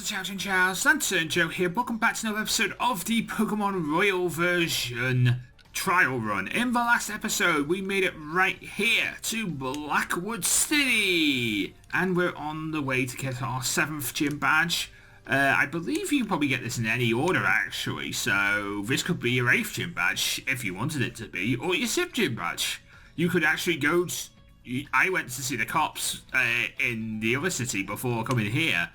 Ciao, Santo Joe here. Welcome back to another episode of the Pokemon Royal version trial run. In the last episode, we made it right here to Blackwood City. And we're on the way to get our 7th gym badge. I believe you can probably get this in any order, actually. So this could be your 8th gym badge, if you wanted it to be, or your 6th gym badge. You could actually go I went to see the cops in the other city before coming here.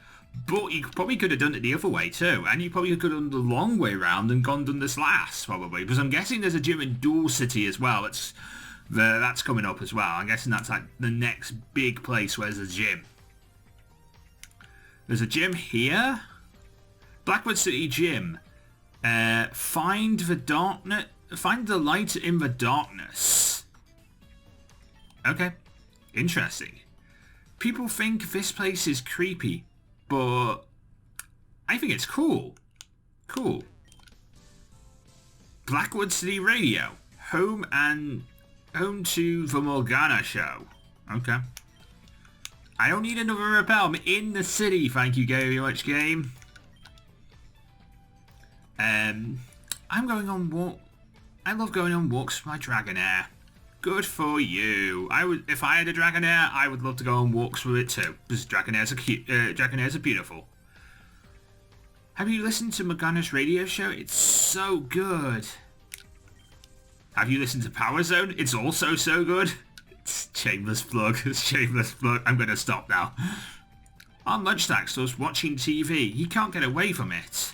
But you probably could have done it the other way too, and you probably could have done the long way round and done this last, probably, because I'm guessing there's a gym in Dual City as well. That's coming up as well. I'm guessing that's like the next big place where there's a gym. There's a gym here. Blackwood City Gym. Find the light in the darkness. Okay, interesting. People think this place is creepy, but I think it's cool. Cool. Blackwood City Radio. Home to the Morgana show. Okay. I don't need another repel. I'm in the city. Thank you very much, game. I'm going on walk. I love going on walks with my Dragonair. Good for you. If I had a Dragonair, I would love to go on walks with it too. Because Dragonairs are beautiful. Have you listened to Morgana's radio show? It's so good. Have you listened to Power Zone? It's also so good. It's shameless plug. It's shameless plug. I'm going to stop now. Our Munchlax was watching TV. He can't get away from it.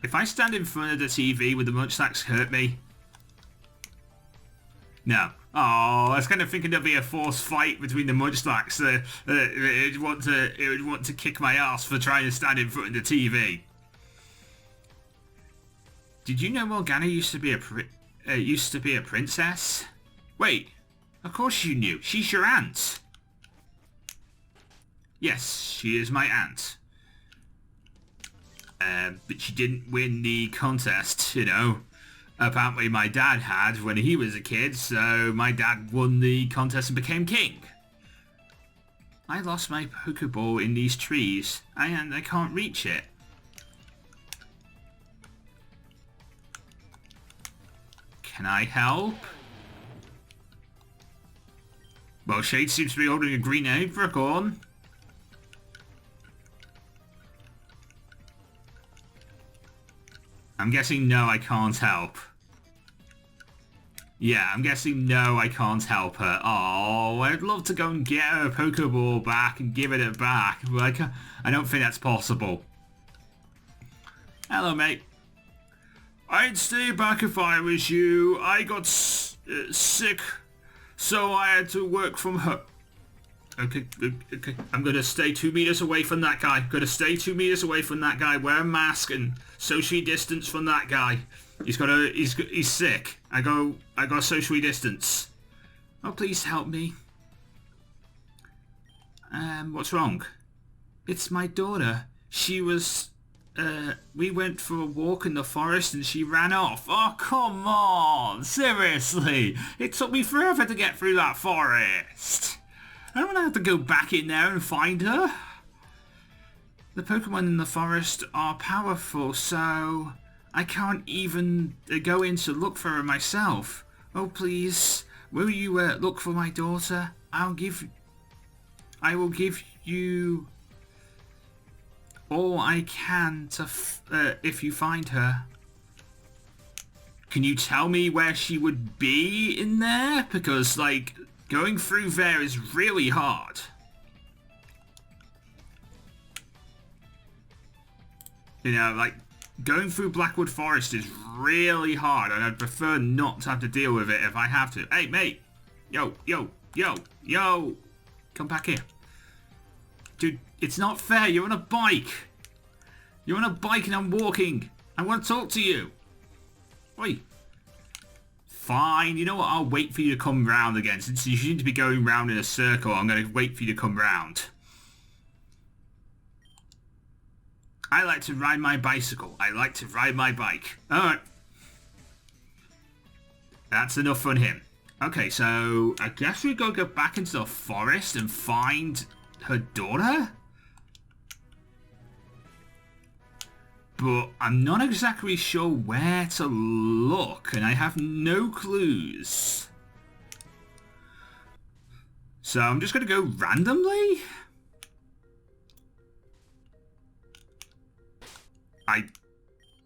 If I stand in front of the TV, would the Munchlax hurt me? No. Oh, I was kind of thinking there'd be a forced fight between the Munchlax. It would want to kick my ass for trying to stand in front of the TV. Did you know Morgana used to be a princess? Wait, of course you knew. She's your aunt. Yes, she is my aunt. But she didn't win the contest, you know. Apparently my dad had when he was a kid, so my dad won the contest and became king. I lost my Pokeball in these trees, and I can't reach it. Can I help? Well, Shade seems to be holding a green apricorn. I'm guessing no, I can't help. Yeah, I'm guessing no, I can't help her. Oh, I'd love to go and get her Pokeball back and give it back, but I don't think that's possible. Hello, mate. I'd stay back if I was you. I got sick, so I had to work from home. Okay. I'm gonna stay 2 meters away from that guy. Wear a mask and socially distance from that guy. He's sick. I got socially distance. Oh, please help me. What's wrong? It's my daughter. She was, we went for a walk in the forest and she ran off. Oh, come on. Seriously. It took me forever to get through that forest. I don't want to have to go back in there and find her. The Pokemon in the forest are powerful, so I can't even go in to look for her myself. Oh, please, will you look for my daughter? I will give you all I can to if you find her. Can you tell me where she would be in there? Because, like, going through there is really hard. You know, like, going through Blackwood Forest is really hard, and I'd prefer not to have to deal with it if I have to. Hey, mate! Yo! Come back here. Dude, it's not fair. You're on a bike. You're on a bike and I'm walking. I want to talk to you. Oi. Fine, you know what, I'll wait for you to come round again. Since you seem to be going round in a circle, I'm going to wait for you to come round. I like to ride my bicycle. I like to ride my bike. Alright. That's enough on him. Okay, so I guess we gotta go back into the forest and find her daughter? But I'm not exactly sure where to look, and I have no clues. So I'm just going to go randomly? I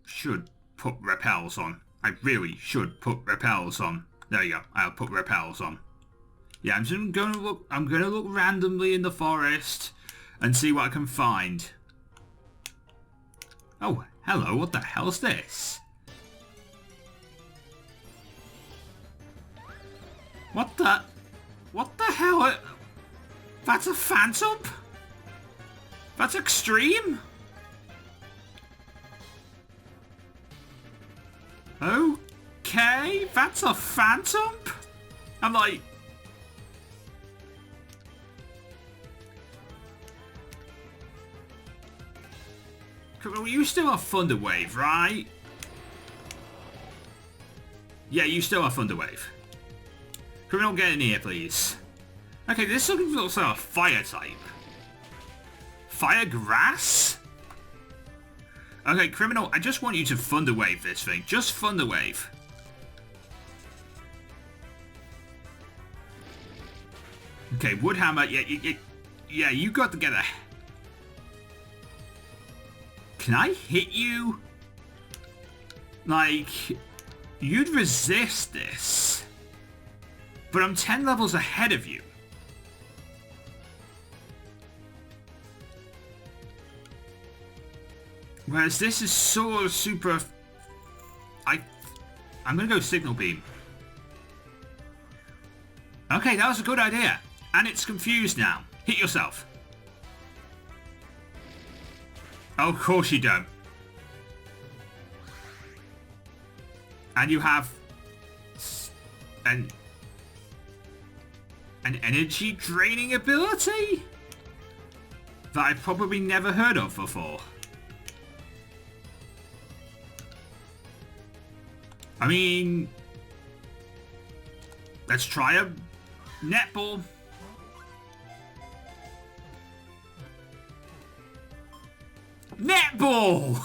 should put repels on. I really should put repels on. There you go. I'll put repels on. Yeah, I'm just going to look. I'm going to look randomly in the forest and see what I can find. Oh, hello. What the hell's this? What the hell? That's a phantom? That's extreme? Okay, that's a phantom? I'm like... You still have Thunder Wave, right? Yeah, you still have Thunder Wave. Criminal, get in here, please. Okay, this looks like a fire type. Fire grass? Okay, Criminal, I just want you to Thunder Wave this thing. Just Thunder Wave. Okay, Woodhammer, yeah, you got together. Can I hit you? Like, you'd resist this. But I'm 10 levels ahead of you. Whereas this is sort of super... I'm gonna go Signal Beam. Okay, that was a good idea. And it's confused now. Hit yourself. Oh, of course you don't. And you have... an energy draining ability? That I've probably never heard of before. I mean, let's try a netball. Netball!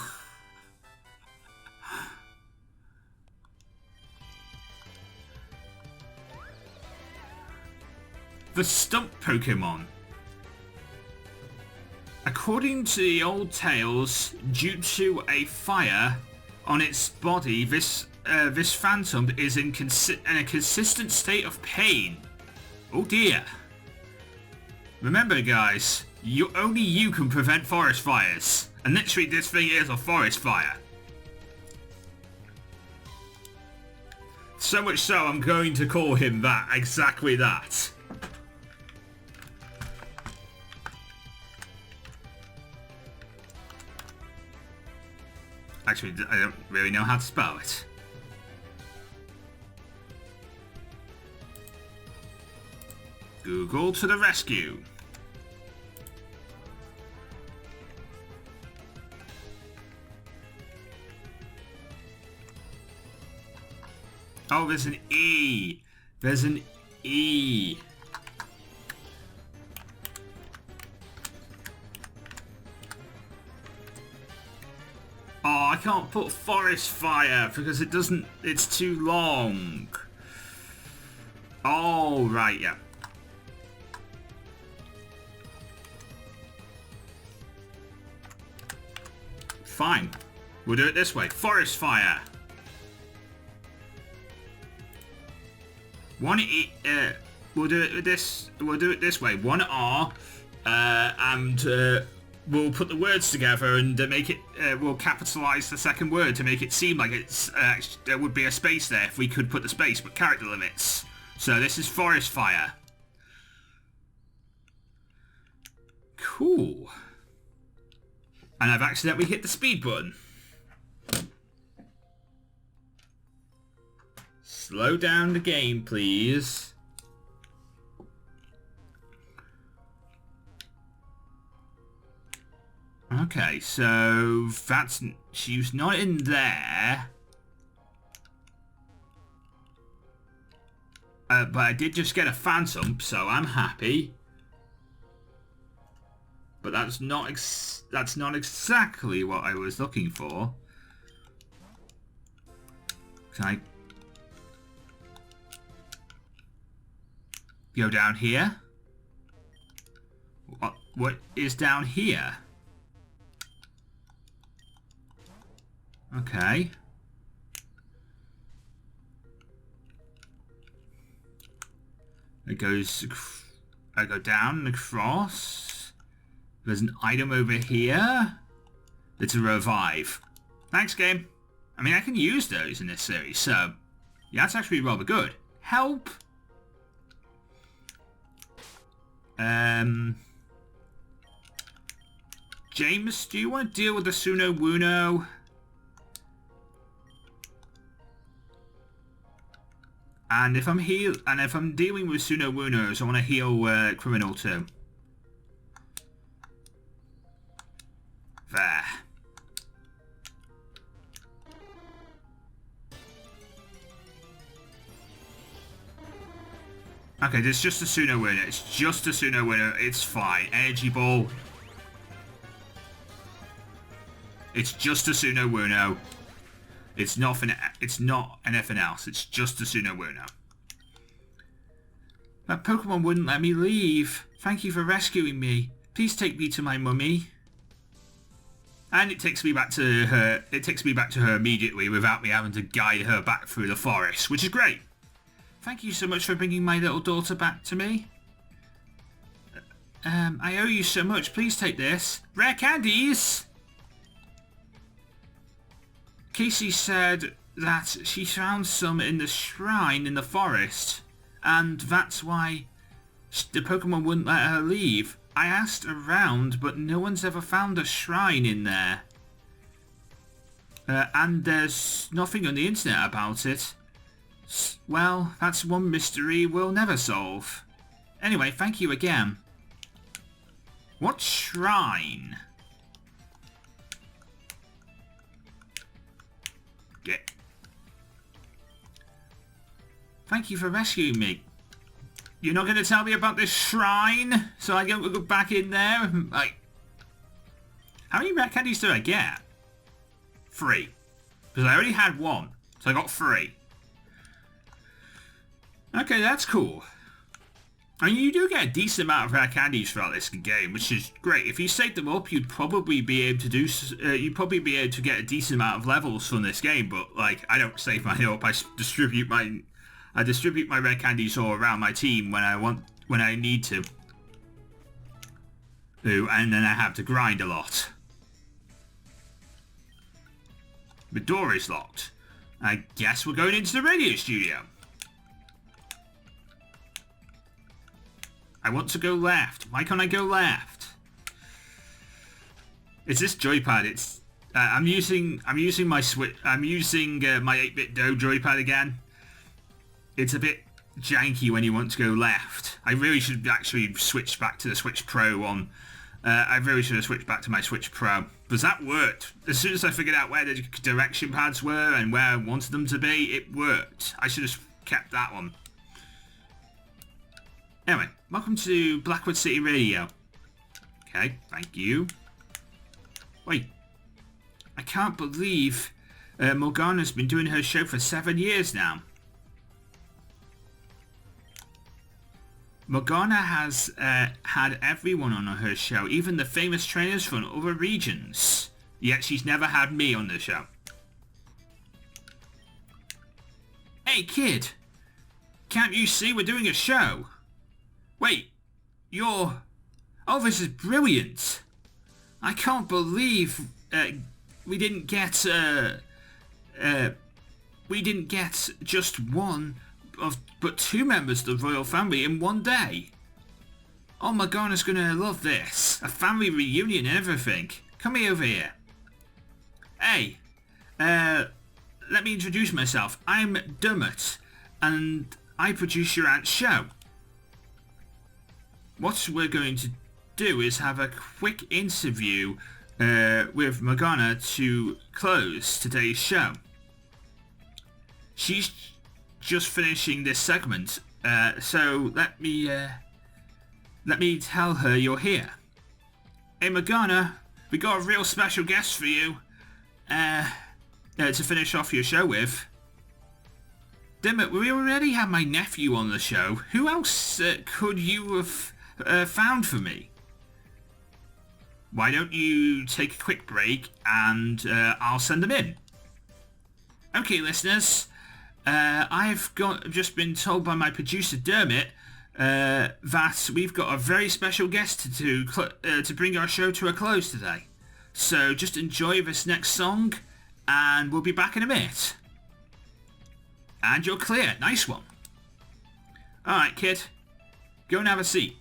The Stump Pokemon. According to the old tales, due to a fire on its body, this phantom is in a consistent state of pain. Oh dear. Remember guys, only you can prevent forest fires. And literally this thing is a forest fire. So much so I'm going to call him that, exactly that. Actually, I don't really know how to spell it. Google to the rescue. Oh, there's an E. There's an E. Oh, I can't put forest fire because it doesn't, it's too long. Oh, right, yeah. Fine. We'll do it this way. Forest fire. One E, we'll do it this way. One R, and we'll put the words together and make it, we'll capitalize the second word to make it seem like it's, there would be a space there if we could put the space, but character limits. So this is forest fire. Cool. And I've accidentally hit the speed button. Slow down the game, please. Okay, so that's... she was not in there. But I did just get a phantom, so I'm happy. but that's not exactly what I was looking for. Can I go down here? What is down here? Okay. I go down and across. There's an item over here. It's a revive. Thanks, game. I mean, I can use those in this series, so yeah, that's actually rather good. Help. James, do you want to deal with the Suno Wuno? And if I'm dealing with Suno Wunos, I want to heal Criminal too. There. Okay, there's just a Suno winner. It's just a Suno winner. It's fine. Energy Ball. It's just a Suno Wuno. It's not anything else. It's just a Suno Wuno. That Pokemon wouldn't let me leave. Thank you for rescuing me. Please take me to my mummy. And it takes me back to her. It takes me back to her immediately without me having to guide her back through the forest, which is great. Thank you so much for bringing my little daughter back to me. I owe you so much. Please take this. Rare candies! Casey said that she found some in the shrine in the forest, and that's why the Pokemon wouldn't let her leave. I asked around, but no one's ever found a shrine in there. And there's nothing on the internet about it. Well, that's one mystery we'll never solve. Anyway, thank you again. What shrine? Yeah. Thank you for rescuing me. You're not going to tell me about this shrine? So I don't go back in there? Like, how many rare candies did I get? 3. Because I already had 1. So I got 3. Okay, that's cool. I mean, you do get a decent amount of rare candies throughout this game, which is great. If you save them up, you'd probably be able to get a decent amount of levels from this game. But like, I don't save mine up. I distribute my rare candies all around my team when I need to. Ooh, and then I have to grind a lot. The door is locked. I guess we're going into the radio studio. I want to go left. Why can't I go left? It's this joypad. It's I'm using my Switch. I'm using my 8-bit Do joypad again. It's a bit janky when you want to go left. I really should actually switch back to the Switch Pro on. I really should have switched back to my Switch Pro because that worked. As soon as I figured out where the direction pads were and where I wanted them to be, it worked. I should have kept that one. Anyway, welcome to Blackwood City Radio. Okay, thank you. Wait, I can't believe Morgana's been doing her show for 7 years now. Morgana has had everyone on her show, even the famous trainers from other regions. Yet she's never had me on the show. Hey kid, can't you see we're doing a show? Wait, you're... Oh, this is brilliant. I can't believe we didn't get just one but 2 members of the royal family in one day. Oh, Morgana's gonna love this. A family reunion and everything. Come over here. Hey, let me introduce myself. I'm Dermot, and I produce your aunt's show. What we're going to do is have a quick interview with Morgana to close today's show. She's just finishing this segment, so let me tell her you're here. Hey Morgana, we got a real special guest for you. To finish off your show with. Damn it, we already have my nephew on the show. Who else could you have found for me? Why don't you take a quick break and I'll send them in. Okay, listeners. I've just been told by my producer Dermot that we've got a very special guest to bring our show to a close today. So just enjoy this next song and we'll be back in a minute. And you're clear. Nice one. Alright, kid. Go and have a seat.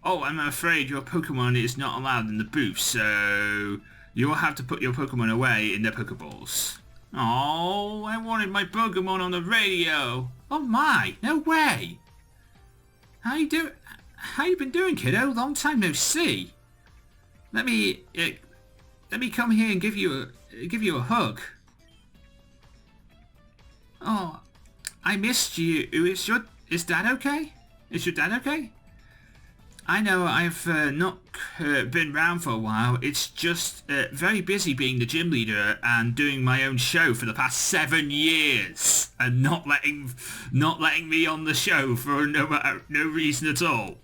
Oh, I'm afraid your Pokemon is not allowed in the booth, so you'll have to put your Pokemon away in their Pokeballs. Oh, I wanted my Pokemon on the radio. Oh my, no way. How you been doing, kiddo? Long time no see. Let me come here and give you a hug. Oh, I missed you. Is Dad okay? Is your dad okay? I know I've not been around for a while. It's just very busy being the gym leader and doing my own show for the past 7 years, and not letting me on the show for no reason at all.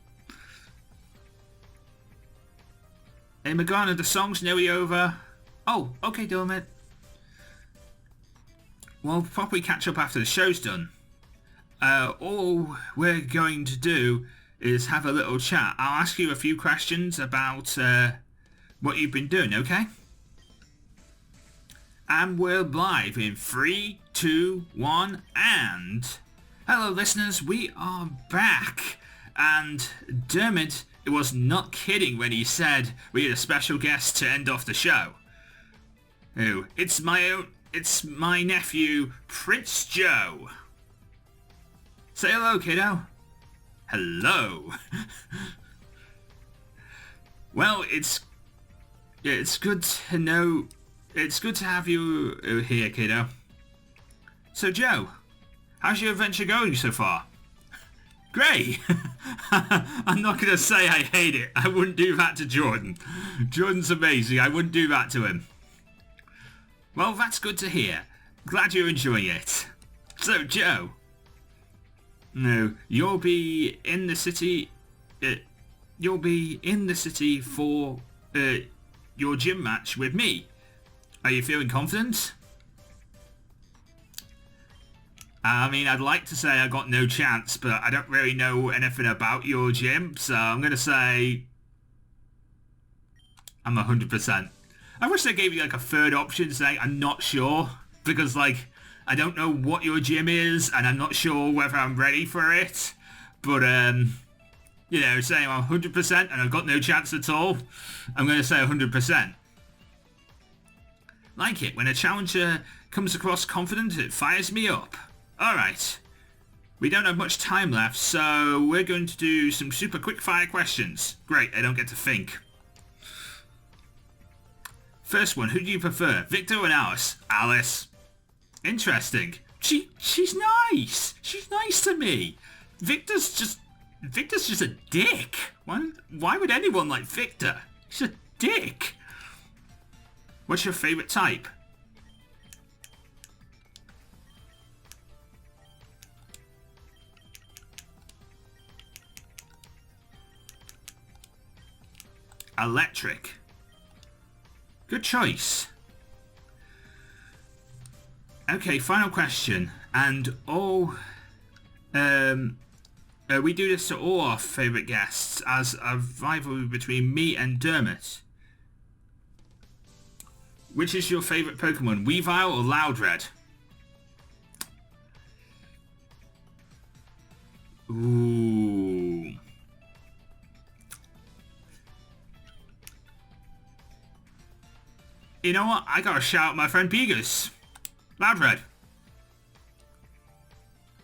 Hey Morgana, the song's nearly over. Oh, okay, Dermot. We'll probably catch up after the show's done. All we're going to do is have a little chat. I'll ask you a few questions about what you've been doing, okay? And we're live in 3, 2, 1, and... Hello listeners, we are back. And Dermot was not kidding when he said we had a special guest to end off the show. Oh, it's my nephew, Prince Joe. Say hello, kiddo. Hello. Well, it's good to know. It's good to have you here, kiddo. So, Joe, how's your adventure going so far? Great. I'm not going to say I hate it. I wouldn't do that to Jordan. Jordan's amazing. I wouldn't do that to him. Well, that's good to hear. Glad you're enjoying it. So, Joe. No, you'll be in the city. You'll be in the city for your gym match with me. Are you feeling confident? I mean, I'd like to say I got no chance, but I don't really know anything about your gym, so I'm gonna say I'm 100%. I wish they gave you like a third option saying I'm not sure, because like I don't know what your gym is, and I'm not sure whether I'm ready for it. But, you know, saying I'm 100% and I've got no chance at all, I'm going to say 100%. Like it. When a challenger comes across confident, it fires me up. Alright. We don't have much time left, so we're going to do some super quick fire questions. Great, I don't get to think. First one, who do you prefer? Victor or Alice? Alice. Interesting. She's nice. She's nice to me. Victor's just a dick. Why would anyone like Victor? He's a dick. What's your favorite type? Electric. Good choice. Okay, final question. And we do this to all our favourite guests as a rivalry between me and Dermot. Which is your favourite Pokemon, Weavile or Loudred? Ooh. You know what? I gotta shout out my friend Pegas. Loudred.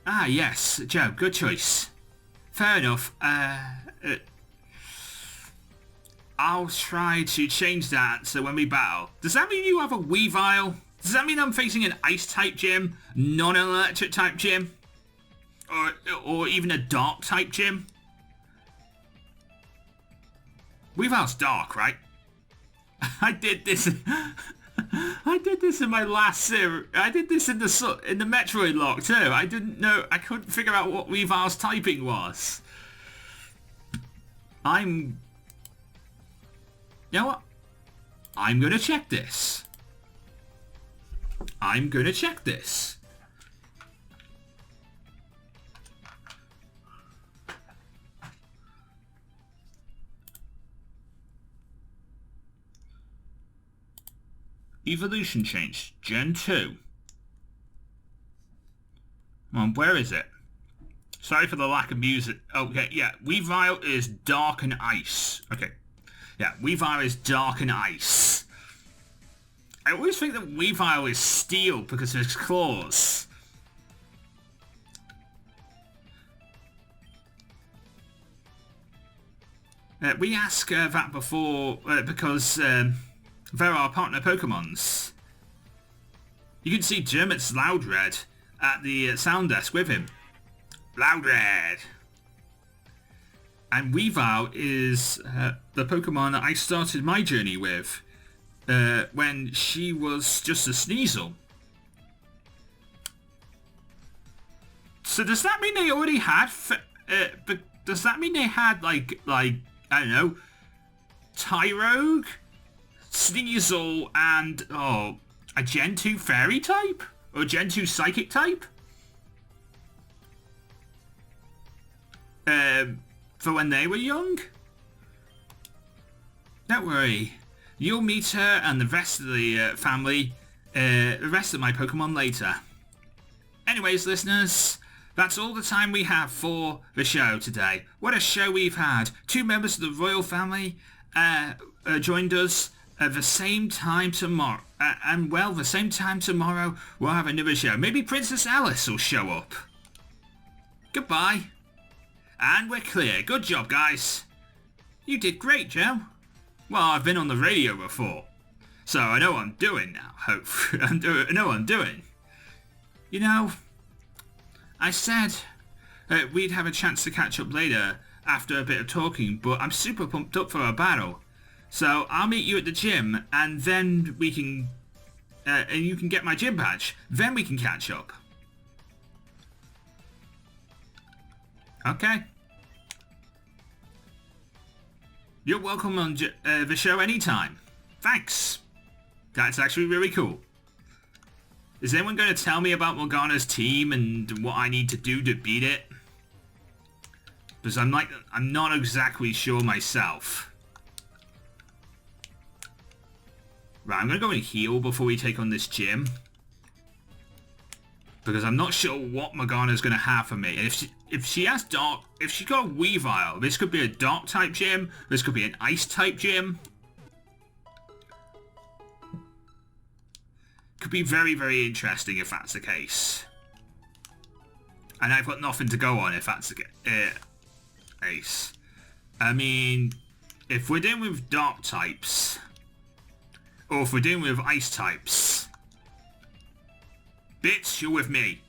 Ah, yes. Joe, good choice. Fair enough. I'll try to change that so when we battle. Does that mean you have a Weavile? Does that mean I'm facing an Ice-type gym? Non-electric type gym? Or even a Dark-type gym? Weavile's dark, right? I did this. I did this in my last series. I did this in the Metroid lock too. I didn't know. I couldn't figure out what Weavile's typing was. You know what? I'm gonna check this. Evolution change, Gen 2. Come on, where is it? Sorry for the lack of music. Okay, yeah, Weavile is dark and ice. Okay, yeah, Weavile is dark and ice. I always think that Weavile is steel because of his claws. We ask that before because there are partner Pokemons. You can see Dermot's Loudred at the sound desk with him. Loudred! And Weavile is the Pokemon that I started my journey with when she was just a Sneasel. So does that mean they already had... does that mean they had like I don't know, Tyrogue, Sneasel, and a Gen 2 Fairy type? Or Gen 2 Psychic type? For when they were young? Don't worry. You'll meet her and the rest of the family, the rest of my Pokemon later. Anyways, listeners, that's all the time we have for the show today. What a show we've had. 2 members of the royal family joined us at the same time tomorrow. And well, the same time tomorrow we'll have another show. Maybe Princess Alice will show up. Goodbye. And we're clear. Good job, guys. You did great, Joe. Well, I've been on the radio before, so I know what I'm doing now. Hopefully, I know what I'm doing. You know, I said we'd have a chance to catch up later after a bit of talking, but I'm super pumped up for our battle. So I'll meet you at the gym, and then we can, and you can get my gym badge. Then we can catch up. Okay. You're welcome on the show anytime. Thanks. That's actually really cool. Is anyone going to tell me about Morgana's team and what I need to do to beat it? Because I'm not exactly sure myself. Right, I'm going to go and heal before we take on this gym. Because I'm not sure what Morgana's going to have for me. And if she has dark... If she got a Weavile, this could be a dark type gym. This could be an ice type gym. Could be very, very interesting if that's the case. And I've got nothing to go on if that's the case. I mean, if we're dealing with dark types... Or if we're dealing with ice types... Bitch, you're with me.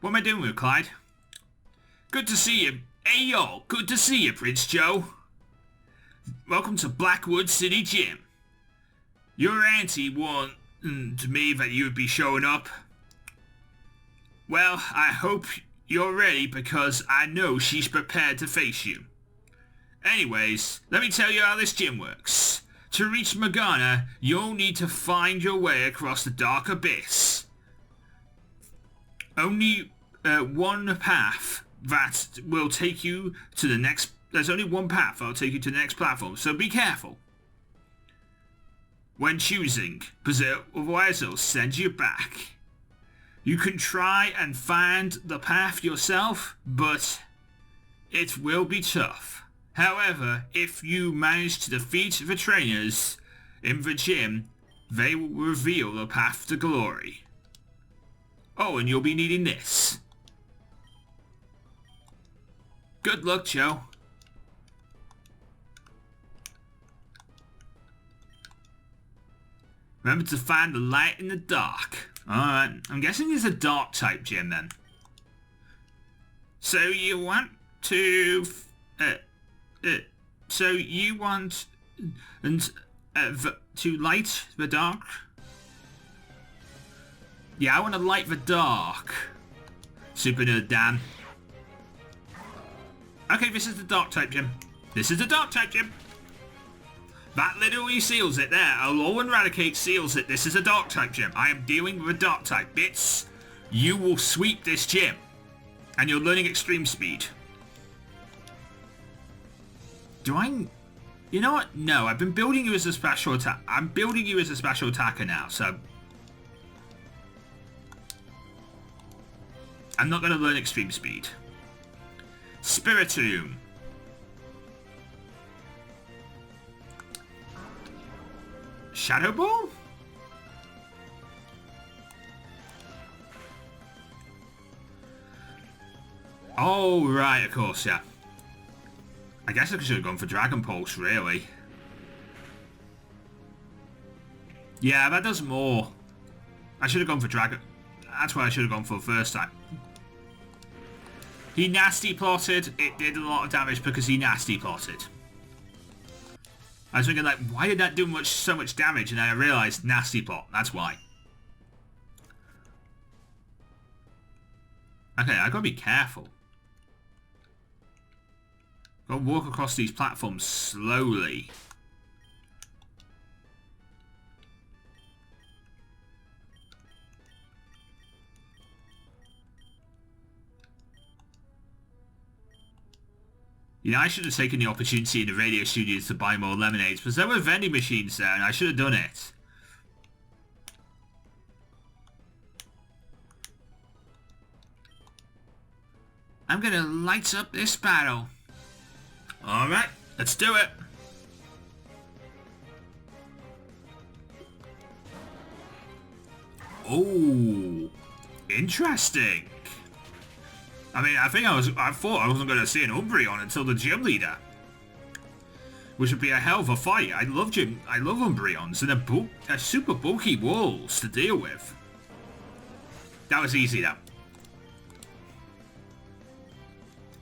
What am I doing with, Clyde? Good to see you. Hey, yo, good to see you, Prince Joe. Welcome to Blackwood City Gym. Your auntie warned me that you would be showing up. Well, I hope you're ready because I know she's prepared to face you. Anyways, let me tell you how this gym works. To reach Morgana, you'll need to find your way across the dark abyss. Only one path that will take you to the next... There's only one path that will take you to the next platform, so be careful when choosing, because otherwise it'll send you back. You can try and find the path yourself, but it will be tough. However, if you manage to defeat the trainers in the gym, they will reveal the path to glory. Oh, and you'll be needing this. Good luck, Joe. Remember to find the light in the dark. Alright, I'm guessing it's a dark type gym then. So you want to... so you want... to light the dark? Yeah, I want to light the dark. Super Nerd Dan. Okay, this is the dark type gym. This is the dark type gym. That literally seals it there. A low eradicate seals it. This is a dark type gym. I am dealing with a dark type. Bits, you will sweep this gym. And you're learning extreme speed. Do I... You know what? No, I've been building you as a special attack. I'm building you as a special attacker now, so... I'm not going to learn extreme speed. Spiritomb. Shadow Ball? Oh, right, of course, yeah. I guess I should have gone for Dragon Pulse, really. Yeah, that does more. I should have gone for Dragon... That's what I should have gone for the first time. He nasty plotted. It did a lot of damage because he nasty plotted. I was thinking, like, why did that do so much damage? And then I realised, nasty plot. That's why. Okay, I gotta be careful. Gotta walk across these platforms slowly. You know, I should have taken the opportunity in the radio studios to buy more lemonades, because there were vending machines there, and I should have done it. I'm gonna light up this battle. Alright, let's do it. Oh, interesting. I mean, I thought I wasn't going to see an Umbreon until the gym leader. Which would be a hell of a fight. I love Umbreons, and they're super bulky walls to deal with. That was easy though.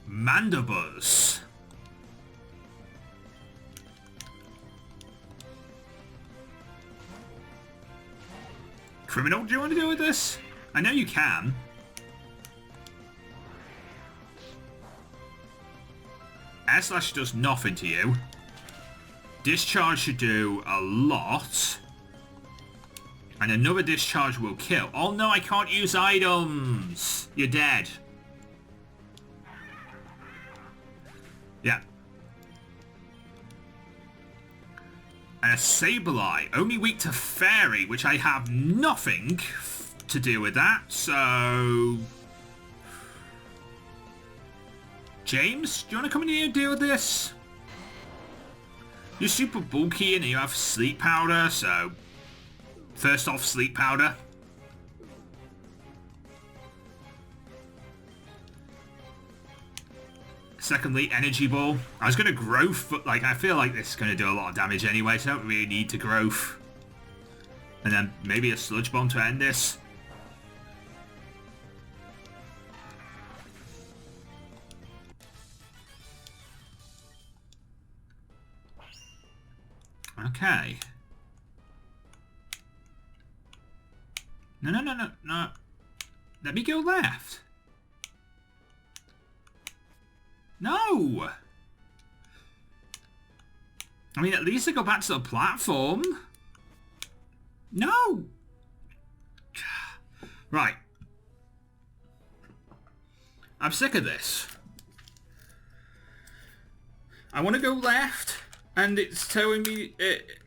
Mandibuzz. Criminal, do you want to deal with this? I know you can. Air Slash does nothing to you. Discharge should do a lot. And another discharge will kill. Oh no, I can't use items. You're dead. Yeah. And a Sableye, only weak to Fairy, which I have nothing to deal with that, so... James, do you want to come in here and deal with this? You're super bulky and you have sleep powder, so... First off, sleep powder. Secondly, energy ball. I was going to growth, but like I feel like this is going to do a lot of damage anyway, so I don't really need to growth. And then maybe a sludge bomb to end this. Okay. No. Let me go left. No! I mean, at least I go back to the platform. No! Right. I'm sick of this. I want to go left, and it's telling me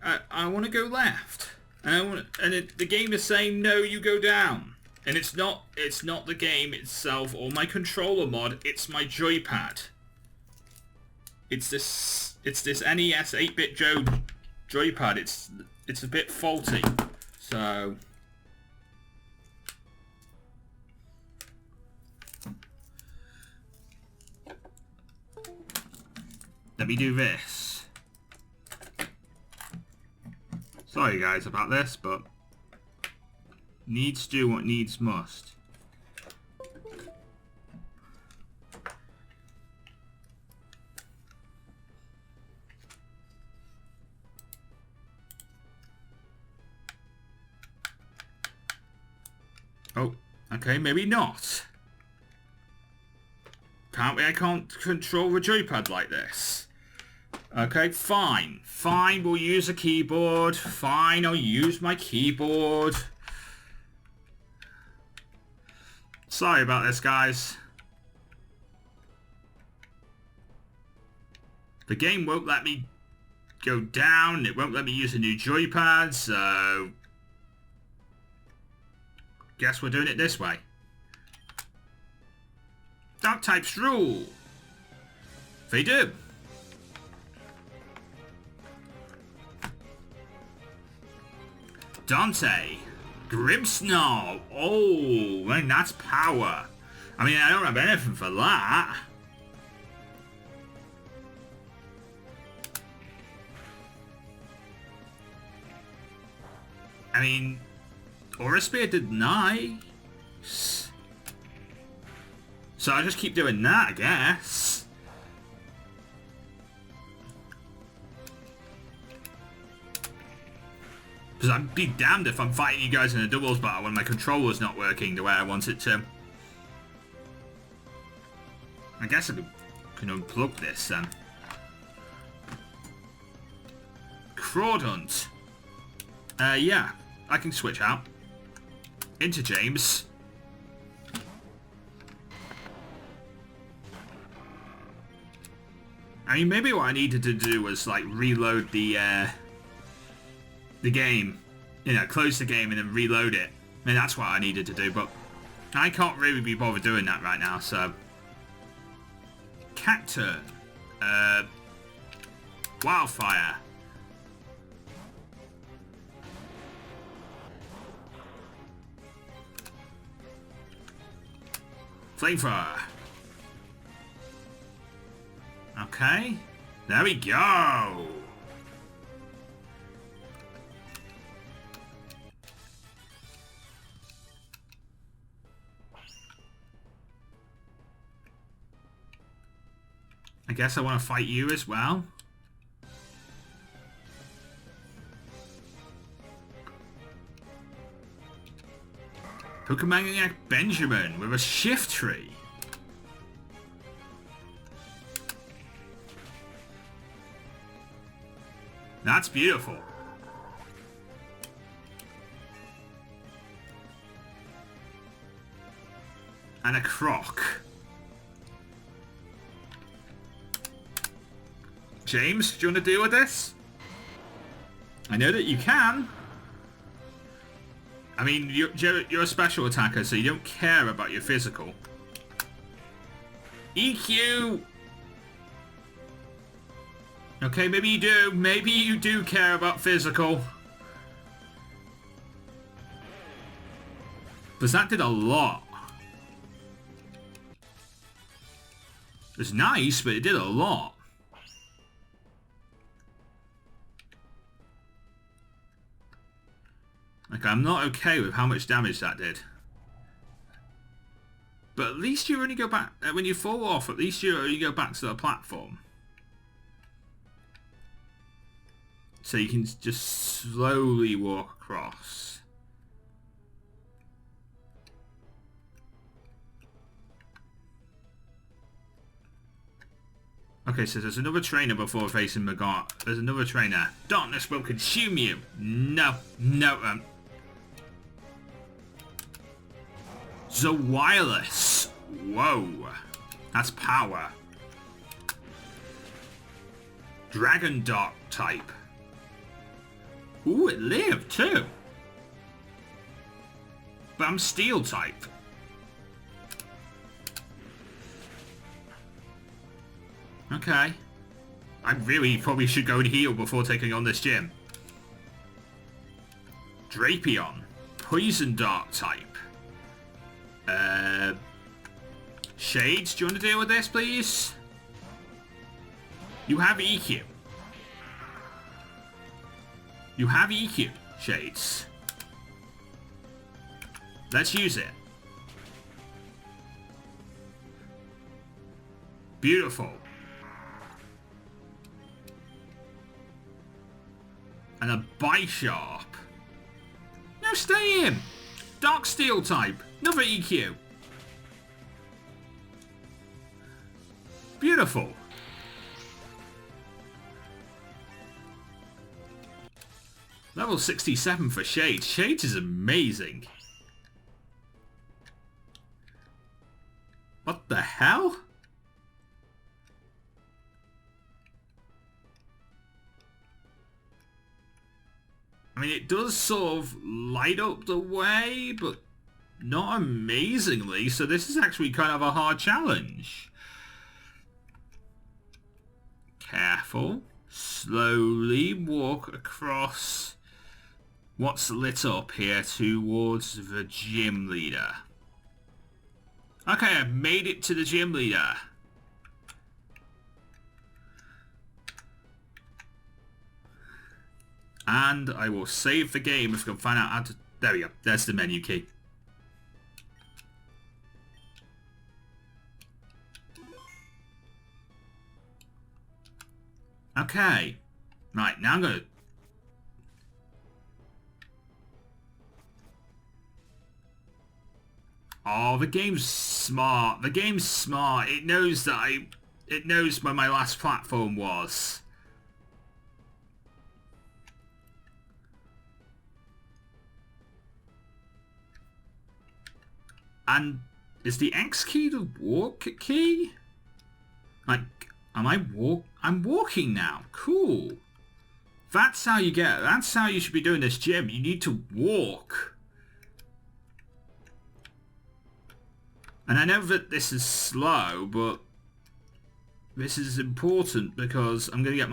I want to go left. And the game is saying, no, you go down. And it's not the game itself or my controller mod, it's my joypad. It's this NES 8-bit joypad. It's a bit faulty. So let me do this. Sorry guys about this, but needs do what needs must. Okay, maybe not. Apparently I can't control the joypad like this. Okay, fine. Fine, we'll use a keyboard. Fine, I'll use my keyboard. Sorry about this, guys. The game won't let me go down. It won't let me use a new joypad, so... guess we're doing it this way. Dark types rule. They do. Dante. Grimmsnarl. Oh, man, that's power. I mean, I don't have anything for that. I mean, Aura Spear did nice. So I'll just keep doing that, I guess. Because I'd be damned if I'm fighting you guys in a doubles battle when my controller's not working the way I want it to. I guess I can unplug this then. Crawdhunt. Yeah, I can switch out. Into James. I mean, maybe what I needed to do was, like, reload the game. You know, close the game and then reload it. I mean, that's what I needed to do, but I can't really be bothered doing that right now, so... Cacturn. Wildfire. Flamethrower. Okay. There we go. I guess I want to fight you as well. Pokemaniac Benjamin with a shift tree. That's beautiful. And a croc. James, do you want to deal with this? I know that you can. I mean, you're a special attacker, so you don't care about your physical. EQ! Okay, maybe you do. Maybe you do care about physical. Because that did a lot. It was nice, but it did a lot. Like, I'm not okay with how much damage that did. But at least you only go back... when you fall off, at least you only go back to the platform. So you can just slowly walk across. Okay, so there's another trainer before facing Magart. There's another trainer. Darkness will consume you. No, no, The Wireless. Whoa. That's power. Dragon Dark type. Ooh, it lived too. But I'm Steel type. Okay. I really probably should go and heal before taking on this gym. Drapion. Poison Dark type. Shades, do you want to deal with this, please? You have EQ. You have EQ, Shades. Let's use it. Beautiful. And a Bisharp. No, stay in. Dark Steel type. Another EQ. Beautiful. Level 67 for Shades. Shades is amazing. What the hell? I mean, it does sort of light up the way, but not amazingly, so this is actually kind of a hard challenge. Careful. Slowly walk across what's lit up here towards the gym leader. Okay, I've made it to the gym leader. And I will save the game if I can find out how to... There we go. There's the menu key. Okay. Right, now I'm going to... Oh, the game's smart. The game's smart. It knows that It knows where my last platform was. And is the X key the walk key? Like, I'm walking now. Cool. That's how you should be doing this gym. You need to walk. And I know that this is slow, but this is important because I'm gonna get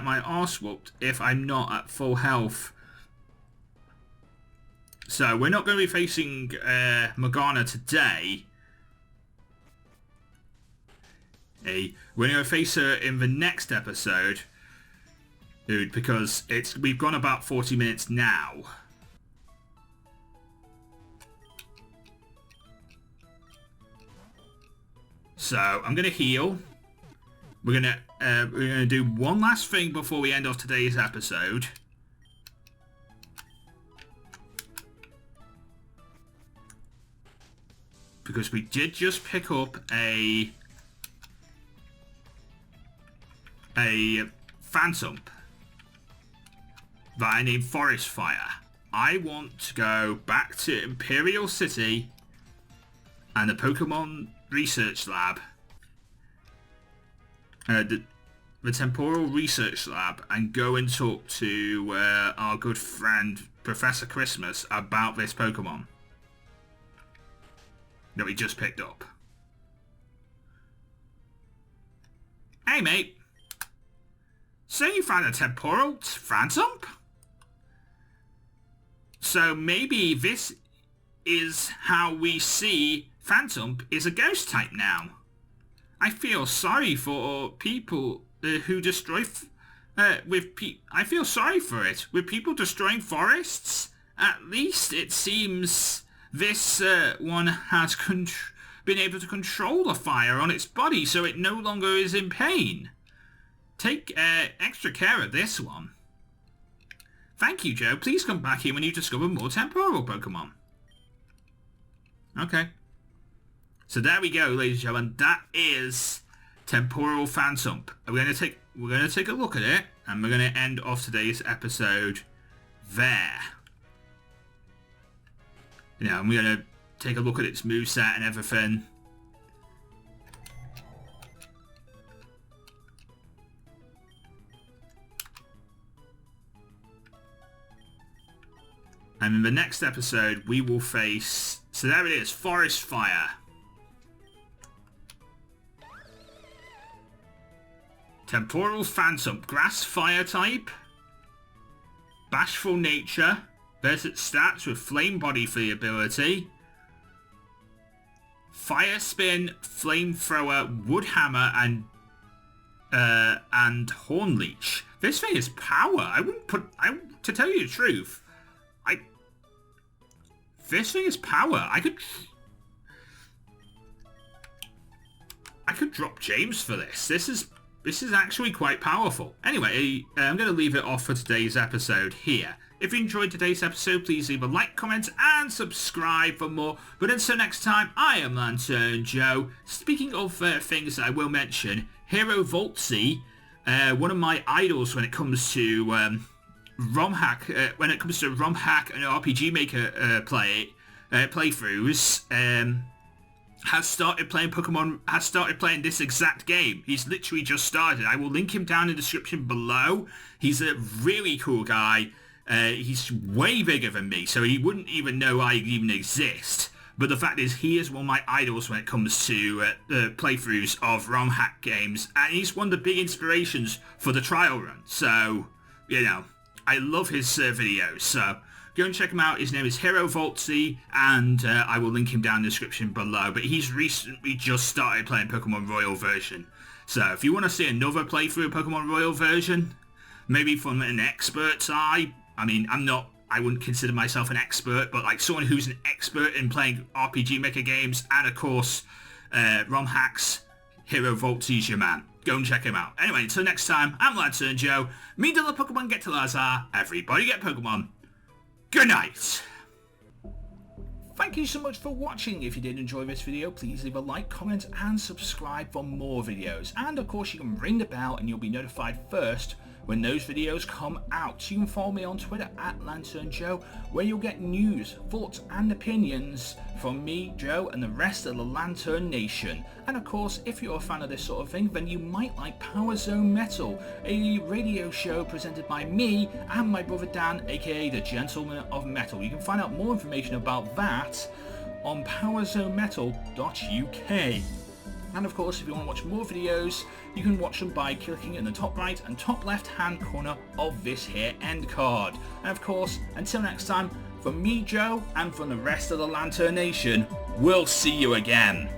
my arse whooped if I'm not at full health. So we're not going to be facing Morgana today. We're going to face her in the next episode, dude, because we've gone about 40 minutes now. So I'm going to heal. We're gonna do one last thing before we end off today's episode. Because we did just pick up a Phantom that I named Forest Fire. I want to go back to Imperial City and the Pokemon Research Lab, the Temporal Research Lab, and go and talk to our good friend Professor Christmas about this Pokemon that we just picked up. Hey mate, so you found a Temporal Phantom? So maybe this is how we see Phantom is a ghost type now. I feel sorry for people who destroy... I feel sorry for it. With people destroying forests, at least it seems this one has been able to control the fire on its body so it no longer is in pain. Take extra care of this one. Thank you, Joe. Please come back here when you discover more temporal Pokemon. Okay. So there we go, ladies and gentlemen. That is Temporal Phantom. We're gonna take a look at it, and we're gonna end off today's episode there. You know, and we're gonna take a look at its moveset and everything. And in the next episode, we will face... So there it is, Forest Fire. Temporal Phantom, Grass Fire type. Bashful Nature. Versus stats with Flame Body for the ability. Fire Spin, Flamethrower, Wood Hammer, and Horn Leech. This thing is power. To tell you the truth, this thing is power. I could drop James for this. This is actually quite powerful. Anyway, I'm going to leave it off for today's episode here. If you enjoyed today's episode, please leave a like, comment, and subscribe for more. But until next time, I am Lantern Joe. Speaking of things that I will mention, Hero Voltzy, one of my idols when it comes to ROM hack, and RPG Maker playthroughs, has started playing Pokemon, has started playing this exact game. He's literally just started. I will link him down in the description below. He's a really cool guy. He's way bigger than me, so he wouldn't even know I even exist. But the fact is, he is one of my idols when it comes to playthroughs of ROM hack games, and he's one of the big inspirations for the trial run. So, you know, I love his videos, so go and check him out. His name is Hero Voltzy, and I will link him down in the description below. But he's recently just started playing Pokemon Royal version. So if you want to see another playthrough of Pokemon Royal version, maybe from an expert's eye, I mean, I wouldn't consider myself an expert, but like someone who's an expert in playing RPG Maker games and of course ROM hacks, Hero Voltzy's your man. Go and check him out. Anyway, until next time, I'm Lantern Joe. Me to the Pokemon get to Lazar. Everybody get Pokemon. Good night. Thank you so much for watching. If you did enjoy this video, please leave a like, comment, and subscribe for more videos. And of course, you can ring the bell and you'll be notified first when those videos come out. You can follow me on Twitter at Lantern Joe, where you'll get news, thoughts, and opinions from me, Joe, and the rest of the Lantern Nation. And of course, if you're a fan of this sort of thing, then you might like Power Zone Metal, a radio show presented by me and my brother Dan, aka the Gentleman of Metal. You can find out more information about that on powerzonemetal.uk. And of course, if you want to watch more videos, you can watch them by clicking in the top right and top left hand corner of this here end card. And of course, until next time, from me, Joe, and from the rest of the Lantern Nation, we'll see you again.